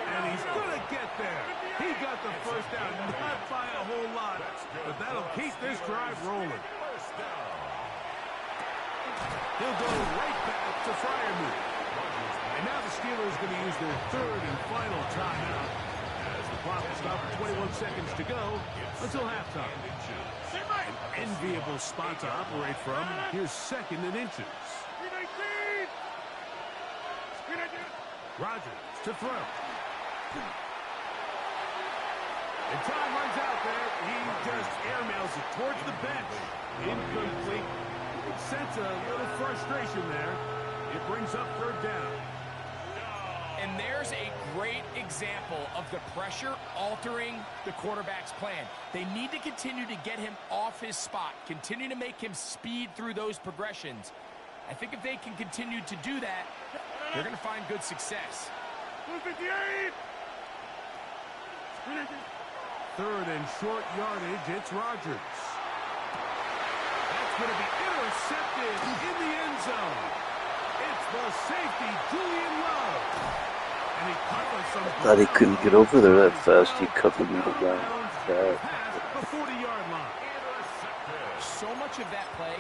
And he's going to get there. He got the first down, not by a whole lot, but that'll keep this drive rolling. He'll go right back to Freiermuth. And now the Steelers going to use their 3rd and final timeout as the clock will stop with 21 seconds to go until halftime. An enviable spot to operate from. Here's 2nd and inches. Rodgers to throw. And time runs out there. He just airmails it towards the bench. Incomplete. could sense a little frustration there. It brings up third down. And there's a great example of the pressure altering the quarterback's plan. They need to continue to get him off his spot, continue to make him speed through those progressions. I think if they can continue to do that, they're going to find good success. 258. Third and short yardage, it's Rodgers. That's going to be intercepted in the end zone. It's the safety, Julian Love. And he covers some. Thought he couldn't get over there that fast. He covered me around that. The 40-yard line. So much of that play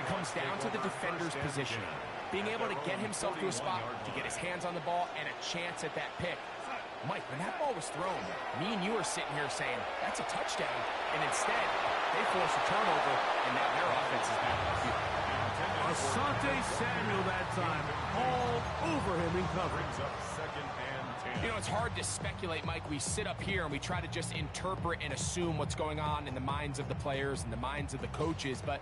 comes down to the defender's positioning. Being able to get himself to a spot, to get his hands on the ball, and a chance at that pick. Mike, when that ball was thrown, me and you are sitting here saying, that's a touchdown. And instead, they force a turnover, and now their offense is back on the field. Asante Samuel that time, all over him in coverage. You know, it's hard to speculate, Mike. We sit up here and we try to just interpret and assume what's going on in the minds of the players and the minds of the coaches, but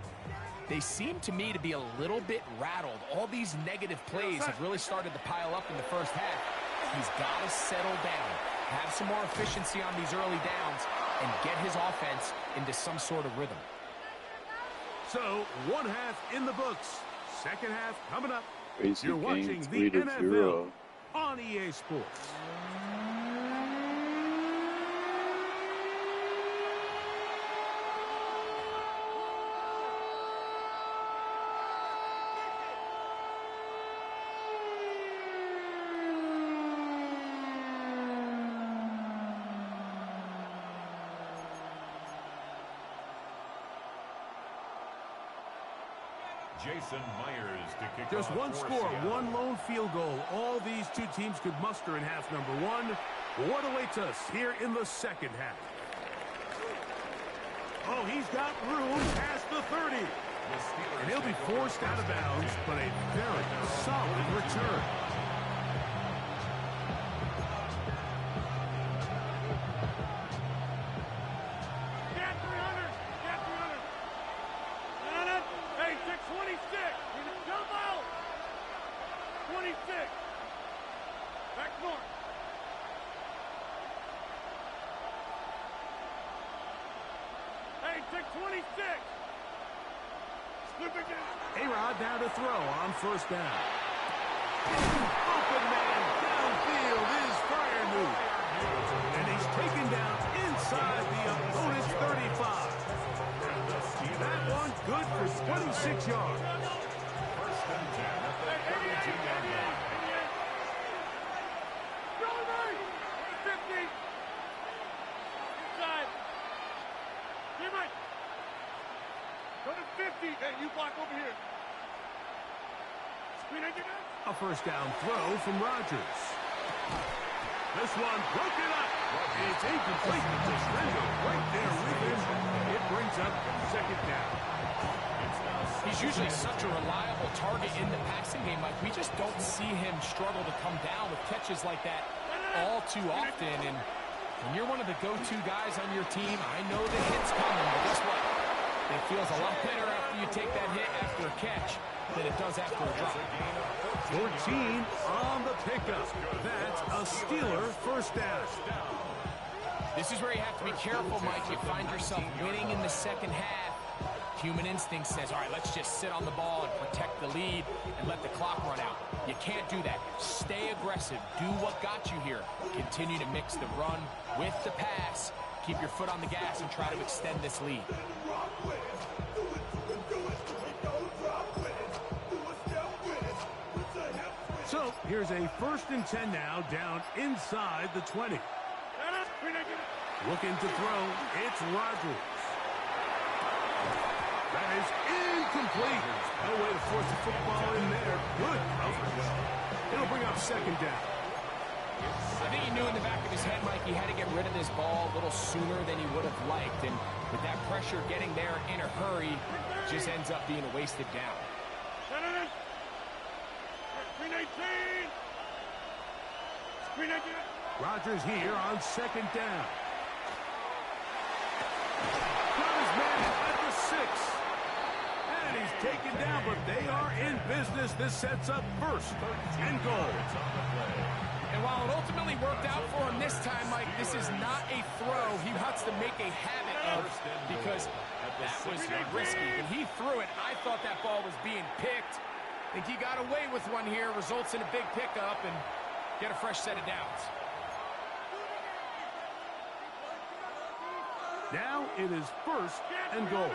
they seem to me to be a little bit rattled. All these negative plays have really started to pile up in the first half. He's got to settle down, have some more efficiency on these early downs, and get his offense into some sort of rhythm. So, one half in the books. Second half coming up. Crazy You're watching game, the 3-0. NFL on EA Sports. Jason Myers to kick Just off one for score, Seattle. one lone field goal. All these two teams could muster in half number one. What awaits us here in the second half? Oh, he's got room past the 30. And he'll be forced out of bounds, but a very solid return. A-Rod down to throw on first down. Open man downfield is Freiermuth. And he's taken down inside the opponent's 35. That one good for 26 yards. First and 10 at the 32-yard line. 50. Inside. Go to 50. Hey, you block over here. A first down throw from Rodgers. This one broken up. It's incomplete. It's a Strender right there with him. It brings up second down. He's usually such a reliable target in the passing game, Mike. We just don't see him struggle to come down with catches like that all too often. And when you're one of the go-to guys on your team, I know the hit's coming, but guess what? It feels a lot better after you take that hit after a catch than it does after a drop. 14 on the pickup. That's a Steeler first down. This is where you have to be careful, Mike. You find yourself winning in the second half. Human instinct says, all right, let's just sit on the ball and protect the lead and let the clock run out. You can't do that. Stay aggressive. Do what got you here. Continue to mix the run with the pass. Keep your foot on the gas and try to extend this lead. So here's a first and 10 now, down inside the 20. Looking to throw, it's Rodgers. That is incomplete. No way to force the football in there. Good coverage. It'll bring up second down. I think he knew in the back of his head, Mike, he had to get rid of this ball a little sooner than he would have liked. And with that pressure getting there in a hurry, just ends up being a wasted down. Rodgers here on second down. Got his man at the 6. And he's taken down but they are in business. This sets up first and goal. And while it ultimately worked out for him this time, Mike, this is not a throw he wants to make a habit of because that was risky. When he threw it, I thought that ball was being picked. I think he got away with one here, results in a big pickup, and get a fresh set of downs. Now it is first and goal.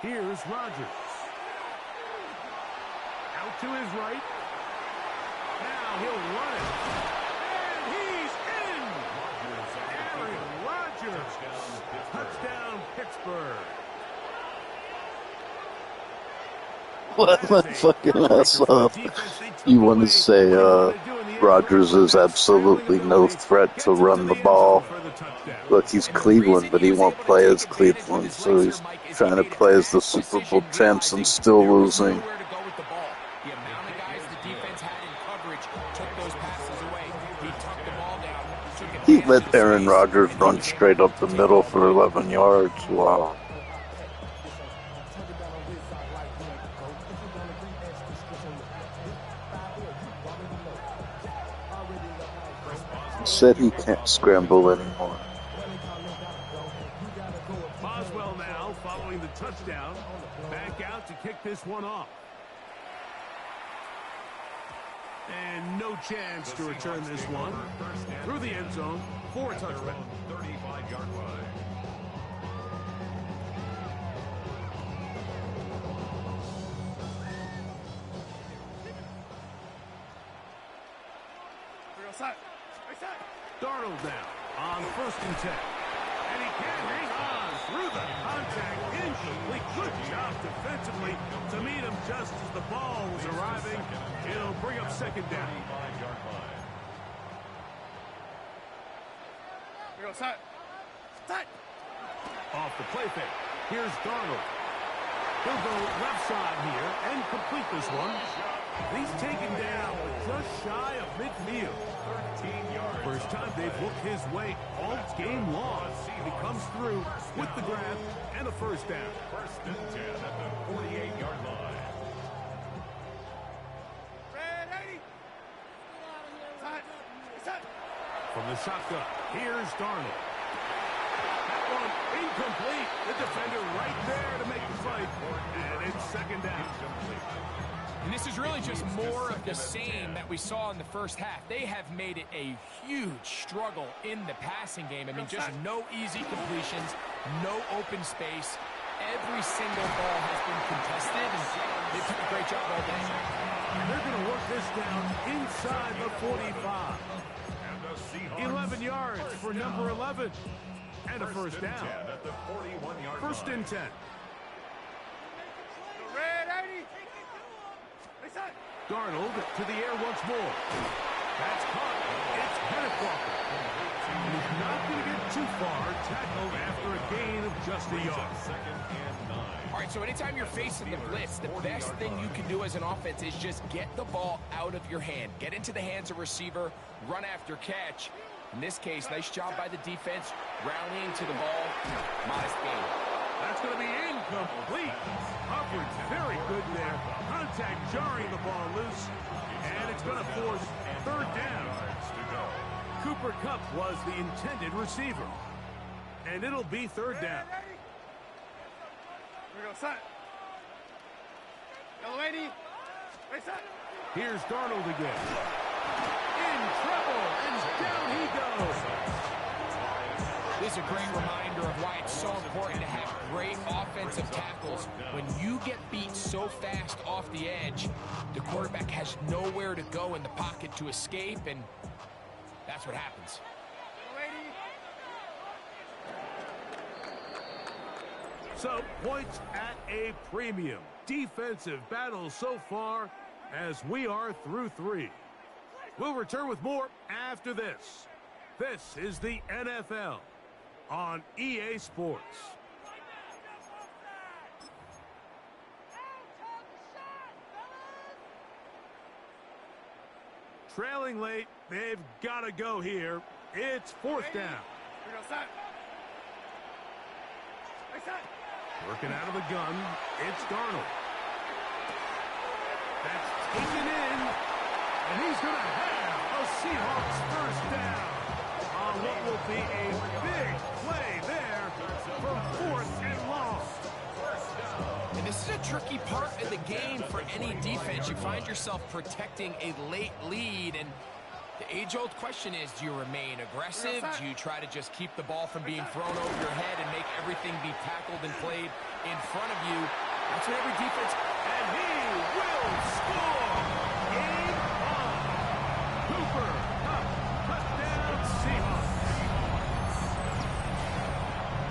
Here's Rodgers. Out to his right. Now he'll run it. And he's in! Aaron Rodgers. Touchdown, Pittsburgh. What my fucking ass up. You want to say Rodgers is absolutely no threat to run the ball. Look, he's Cleveland, but he won't play as Cleveland, so he's trying to play as the Super Bowl champs and still losing. He let Aaron Rodgers run straight up the middle for 11 yards. Wow. He said he can't scramble anymore. Boswell now following the touchdown. Back out to kick this one off. And no chance to return this one. Through the end zone for a touchdown. 35-yard line. Darnold now on first and 10. And he can hang on through the contact. Incomplete. Good job defensively to meet him just as the ball was arriving. It'll bring up second down. Off the play fake. Here's Darnold. He'll go left side here and complete this one. He's taken down just shy of midfield. First time they've looked his way all game long. He comes through with the grab and a first down. First and 10 at the 48-yard line. From the shotgun, here's Darnold. That one incomplete. The defender right there to make the fight. And it's second down. And this is really just more of the same that we saw in the first half. They have made it a huge struggle in the passing game. I mean, just no easy completions, no open space. Every single ball has been contested, and they've done a great job all day. And they're going to work this down inside the 45. 11 yards for number 11. And a first down. First and 10. Darnold to the air once more. That's caught. It's Kenneth Walker. And he's not going to get too far. Tackled after a gain of just a yard. All right, so anytime you're facing the blitz, the best thing you can do as an offense is just get the ball out of your hand. Get into the hands of receiver, run after catch. In this case, nice job by the defense, rallying to the ball. Modest gain. That's going to be incomplete. Coverage very good there. Contact jarring the ball loose. And it's going to force third down. Cooper Kupp was the intended receiver. And it'll be third down. Here's Darnold again. In trouble, and down he goes. This is a great reminder of why it's so important to have great offensive tackles. When you get beat so fast off the edge, the quarterback has nowhere to go in the pocket to escape, and that's what happens. So, points at a premium. Defensive battle so far as we are through 3. We'll return with more after this. This is the NFL on EA Sports. Trailing late, they've got to go here. It's fourth down. Working out of the gun, it's Darnold. That's taken in, and he's going to have a Seahawks first down on what will be a big play there for fourth and long. And this is a tricky part of the game for any defense. You find yourself protecting a late lead, and the age-old question is, do you remain aggressive? Do you try to just keep the ball from being thrown over your head and make everything be tackled and played in front of you? That's what every defense... And he will score! Game on! Cooper Kupp, touchdown Seahawks!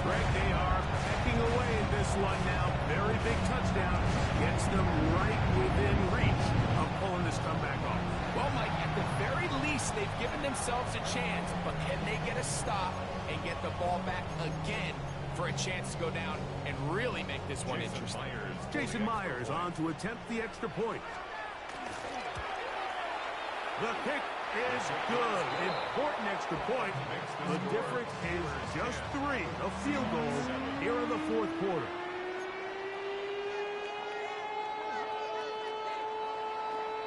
Greg, they are pecking away in this one now. Very big touchdown. Gets them right within reach of pulling this comeback off. Well, Mike, at the very least, they've given themselves a chance, but can they get a stop and get the ball back again for a chance to go down and really make this one interesting? Jason Myers on to attempt the extra point. The kick is good. Important extra point. The difference is just 3, a field goal here in the fourth quarter.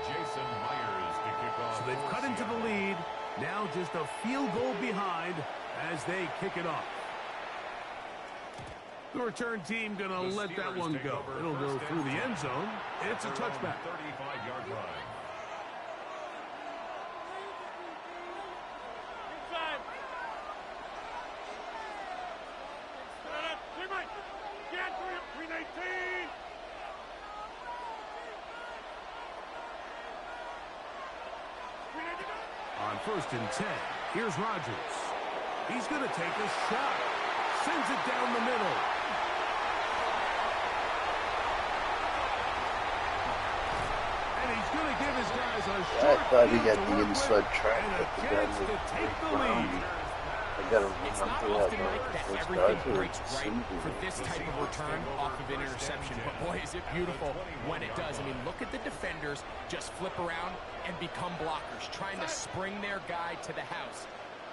Jason Myers to kick off. So they've cut into the lead. Now just a field goal behind as they kick it off. The return team going to let that one go. It'll go through the end zone. It's a touchback. 35-yard line. On 1st and 10, here's Rodgers. He's going to take a shot. Sends it down the middle. And he's going to give his guys a short I thought he field got to the work inside with track, and a but the guy chance was to take the ground. lead. I gotta It's not remember often, Mike, that those everything guys are breaks right for this type of return off of an interception. But boy, is it beautiful when it does. I mean, look at the defenders just flip around and become blockers, trying to spring their guy to the house.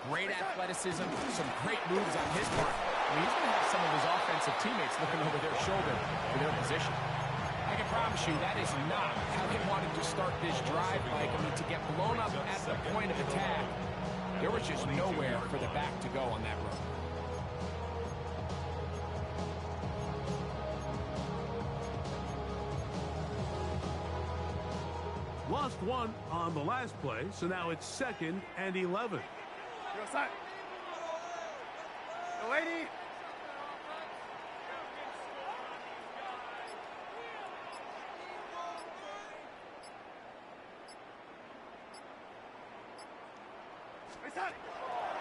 Great athleticism, some great moves on his part. I mean, he's going to have some of his offensive teammates looking over their shoulder for their position. I can promise you that is not how they wanted to start this drive, Mike. I mean, to get blown up at the point of attack, there was just nowhere for the back to go on that run. Lost one on the last play, so now it's 2nd and 11. Lady.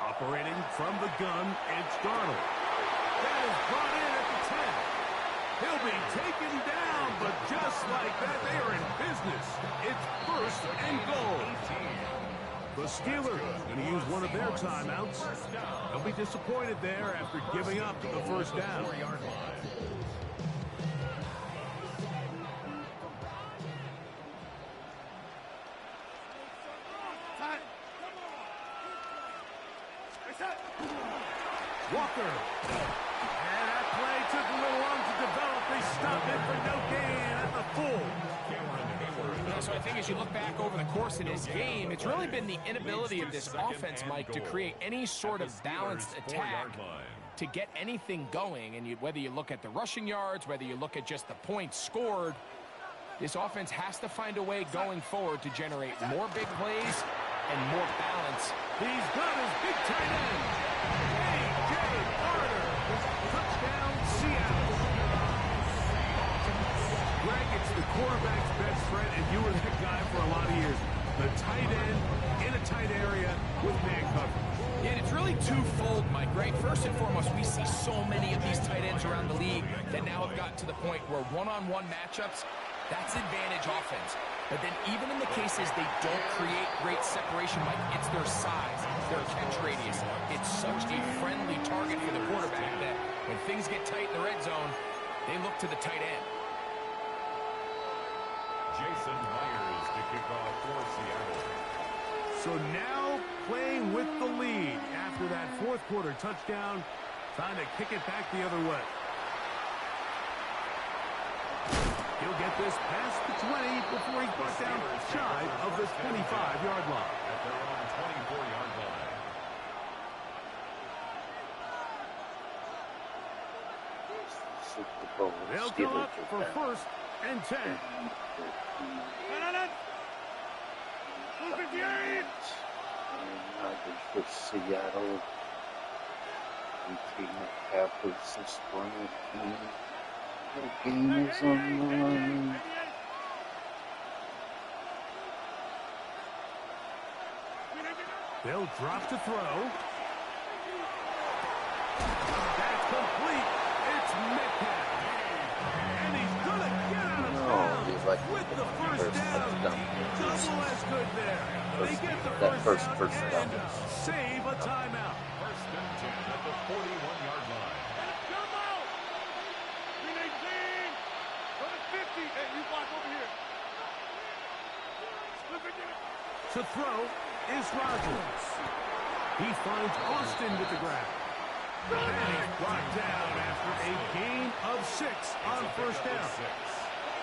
Operating from the gun, it's Darnold. That is brought in at the 10. He'll be taken down, but just like that, they are in business. It's 1st and goal. The Steelers going to use one of their timeouts. They'll be disappointed there after giving up the first down. Walker. And that play took a little long to develop. They stopped it for no gain at the full. Yeah, so I think as you look back over the course of this game, it's really been the inability of this offense, Mike, to create any sort of balanced attack to get anything going. And whether you look at the rushing yards, whether you look at just the points scored, this offense has to find a way going forward to generate more big plays and more balance. He's got his big tight end. A.J. Carter. Touchdown, Seattle. Greg, it's the quarterback's best friend, and you were that guy for a lot of years. The tight end in a tight area with man coverage. Yeah, and it's really twofold, Mike, right? First and foremost, we see so many of these tight ends around the league that now have gotten to the point where one-on-one matchups, that's advantage offense. But then even in the cases they don't create great separation, Mike, it's their size, their catch radius. It's such a friendly target for the quarterback that when things get tight in the red zone, they look to the tight end. Jason Myers to kick off for Seattle. So now playing with the lead after that fourth quarter touchdown, trying to kick it back the other way. He'll get this past the 20 before he's brought down shy of the 25-yard line. At their own 24-yard line. Super Bowl They'll come up for first and 10. Rodgers for Seattle. 18 Packers this morning. The game is on the line. They'll drop to throw. That's complete. It's Metcalf. And he's going to get out of bounds with the first down. Double as good there. They get the first down and save a timeout. First and 10 at the 41-yard line. Come out! 319! Run it 50. Hey, you block over here. To throw is Rodgers. He finds Austin with the grab. And he's brought down after a gain of 6 on first down.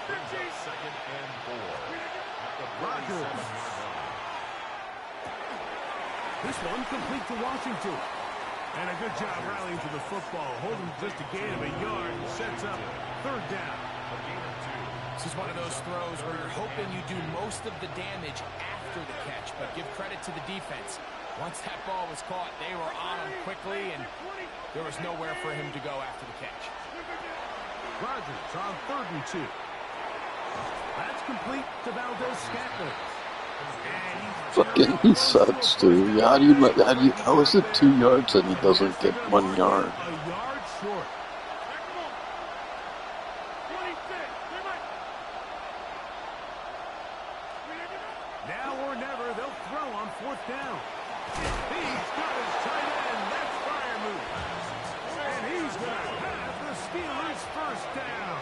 Second and 4 at the Rodgers. 47-yard line. This one complete to Washington. And a good job rallying to the football. Holding just a gain of a yard and sets up third down. A gain of 2. This is one of those throws where you're hoping you do most of the damage after the catch, but give credit to the defense. Once that ball was caught, they were on him quickly, and there was nowhere for him to go after the catch. Rodgers on third and 2. That's complete to Valdez-Scantling. Fucking he sucks too. How is it 2 yards and he doesn't get 1 yard? A yard short. Now or never, they'll throw on fourth down. He's got his tight end. That's fire move. And he's going to have the Steelers first down.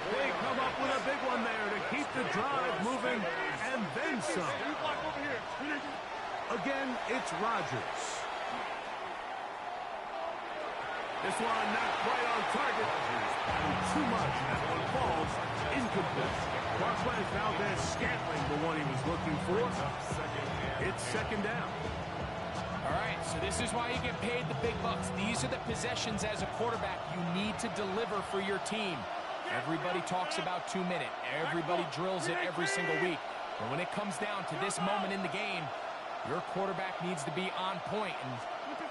They come up with a big one there to keep the drive moving and then some. Again, it's Rodgers. This one not quite on target. Too much. That one falls incomplete. Marquez Valdez-Scantling, the one he was looking for. It's second down. All right, so this is why you get paid the big bucks. These are the possessions as a quarterback you need to deliver for your team. Everybody talks about 2 minutes. Everybody drills it every single week. But when it comes down to this moment in the game, your quarterback needs to be on point. And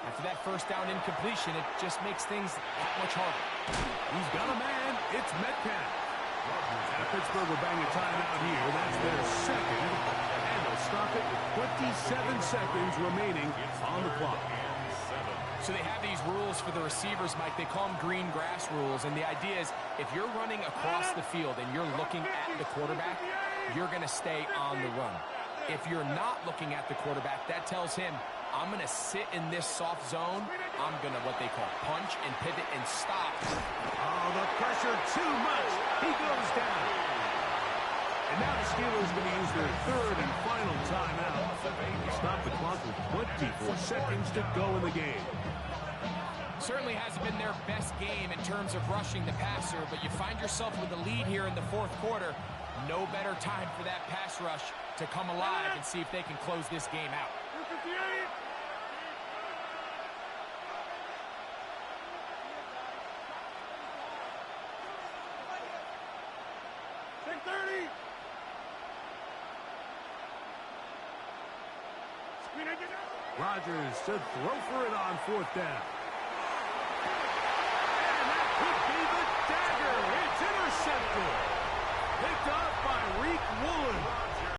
after that first down incompletion, it just makes things that much harder. He's got a man. It's Metcalf. And Pittsburgh will bang a timeout here. That's their second. And they'll stop it with 27 seconds remaining on the clock. So they have these rules for the receivers, Mike. They call them green grass rules. And the idea is if you're running across the field and you're looking at the quarterback, you're going to stay on the run. If you're not looking at the quarterback, that tells him, I'm going to sit in this soft zone. I'm going to, what they call, punch and pivot and stop. Oh, the pressure too much. He goes down. And now the Steelers going to use their third and final timeout. Stop the clock with 24 seconds to go in the game. Certainly hasn't been their best game in terms of rushing the passer, but you find yourself with a lead here in the fourth quarter. No better time for that pass rush to come alive and see if they can close this game out. 30. Rodgers to throw for it on fourth down. And that could be the dagger. It's intercepted. Picked up by Reek Woolen.